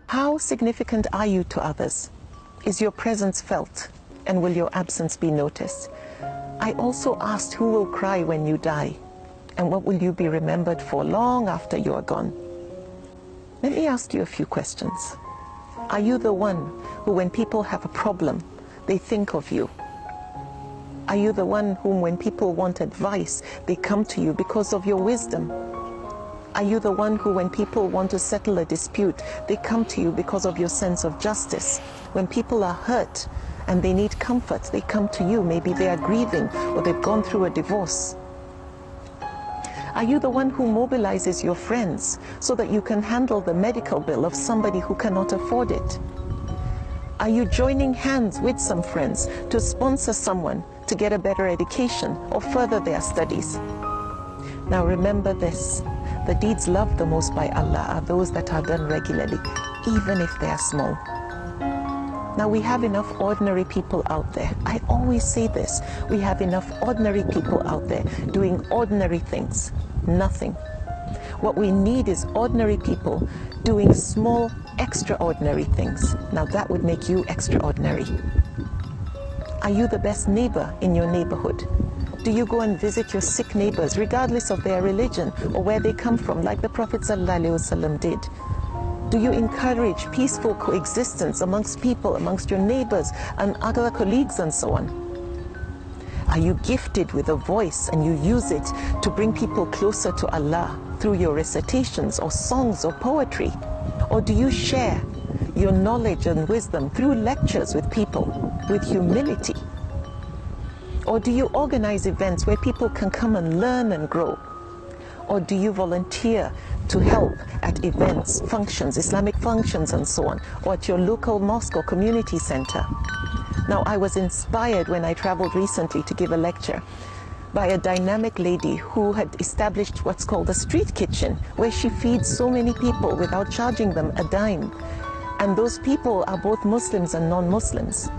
How significant are you to others? Is your presence felt? And will your absence be noticed? I also asked, who will cry when you die? And what will you be remembered for long after you are gone? Let me ask you a few questions. Are you the one who, when people have a problem, they think of you? Are you the one whom, when people want advice, they come to you because of your wisdom? Are you the one who, when people want to settle a dispute, they come to you because of your sense of justice? When people are hurt and they need comfort, they come to you. Maybe they are grieving or they've gone through a divorce. Are you the one who mobilizes your friends so that you can handle the medical bill of somebody who cannot afford it? Are you joining hands with some friends to sponsor someone to get a better education or further their studies? Now remember this, the deeds loved the most by Allah are those that are done regularly, even if they are small. Now we have enough ordinary people out there. I always say this, we have enough ordinary people out there doing ordinary things, nothing. What we need is ordinary people doing small, extraordinary things. Now that would make you extraordinary. Are you the best neighbor in your neighborhood? Do you go and visit your sick neighbors, regardless of their religion or where they come from, like the Prophet ﷺ did? Do you encourage peaceful coexistence amongst people, amongst your neighbors and other colleagues and so on? Are you gifted with a voice and you use it to bring people closer to Allah through your recitations or songs or poetry? Or do you share your knowledge and wisdom through lectures with people with humility? Or do you organize events where people can come and learn and grow? Or do you volunteer to help at events, functions, Islamic functions and so on, or at your local mosque or community center? Now, I was inspired when I traveled recently to give a lecture by a dynamic lady who had established what's called a street kitchen, where she feeds so many people without charging them a dime. And those people are both Muslims and non-Muslims.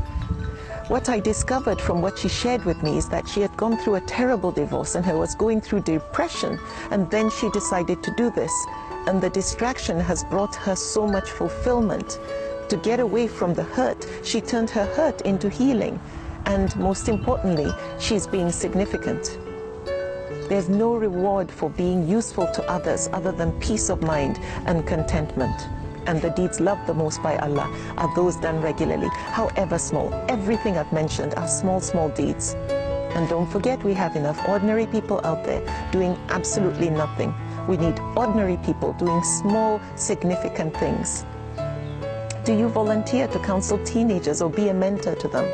What I discovered from what she shared with me is that she had gone through a terrible divorce and was going through depression, and then she decided to do this. And the distraction has brought her so much fulfillment. To get away from the hurt, she turned her hurt into healing. And most importantly, she's being significant. There's no reward for being useful to others other than peace of mind and contentment. And the deeds loved the most by Allah are those done regularly, however small. Everything I've mentioned are small, small deeds. And don't forget, we have enough ordinary people out there doing absolutely nothing. We need ordinary people doing small, significant things. Do you volunteer to counsel teenagers or be a mentor to them?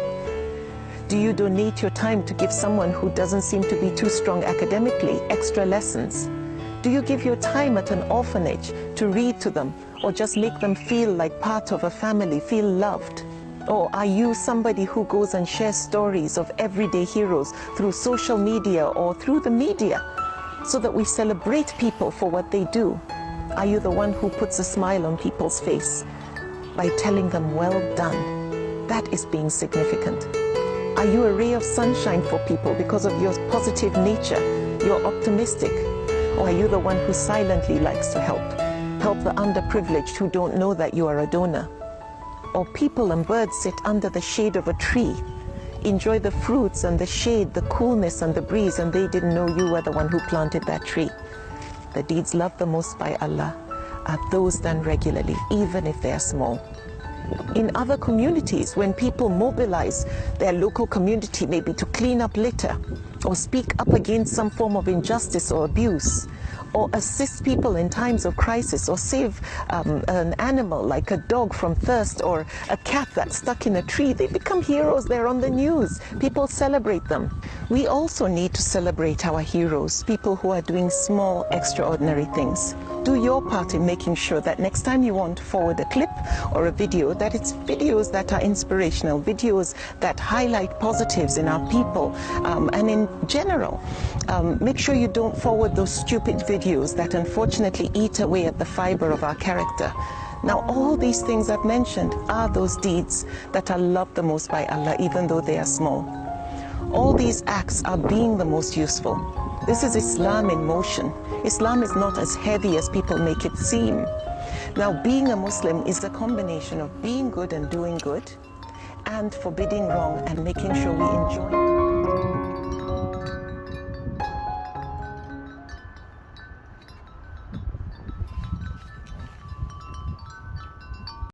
Do you donate your time to give someone who doesn't seem to be too strong academically extra lessons? Do you give your time at an orphanage to read to them or just make them feel like part of a family, feel loved? Or are you somebody who goes and shares stories of everyday heroes through social media or through the media so that we celebrate people for what they do? Are you the one who puts a smile on people's face by telling them, well done? That is being significant. Are you a ray of sunshine for people because of your positive nature? You're optimistic. Or are you the one who silently likes to help? Help the underprivileged who don't know that you are a donor. Or people and birds sit under the shade of a tree, enjoy the fruits and the shade, the coolness and the breeze, and they didn't know you were the one who planted that tree. The deeds loved the most by Allah are those done regularly, even if they are small. In other communities, when people mobilize their local community maybe to clean up litter or speak up against some form of injustice or abuse, or assist people in times of crisis, or save an animal like a dog from thirst, or a cat that's stuck in a tree, they become heroes. They're on the news. People celebrate them. We also need to celebrate our heroes, people who are doing small, extraordinary things. Do your part in making sure that next time you want to forward a clip or a video, that it's videos that are inspirational, videos that highlight positives in our people, and in general. Make sure you don't forward those stupid videos that unfortunately eat away at the fiber of our character. Now, all these things I've mentioned are those deeds that are loved the most by Allah, even though they are small. All these acts are being the most useful. This is Islam in motion. Islam is not as heavy as people make it seem. Now, being a Muslim is a combination of being good and doing good, and forbidding wrong and making sure we enjoy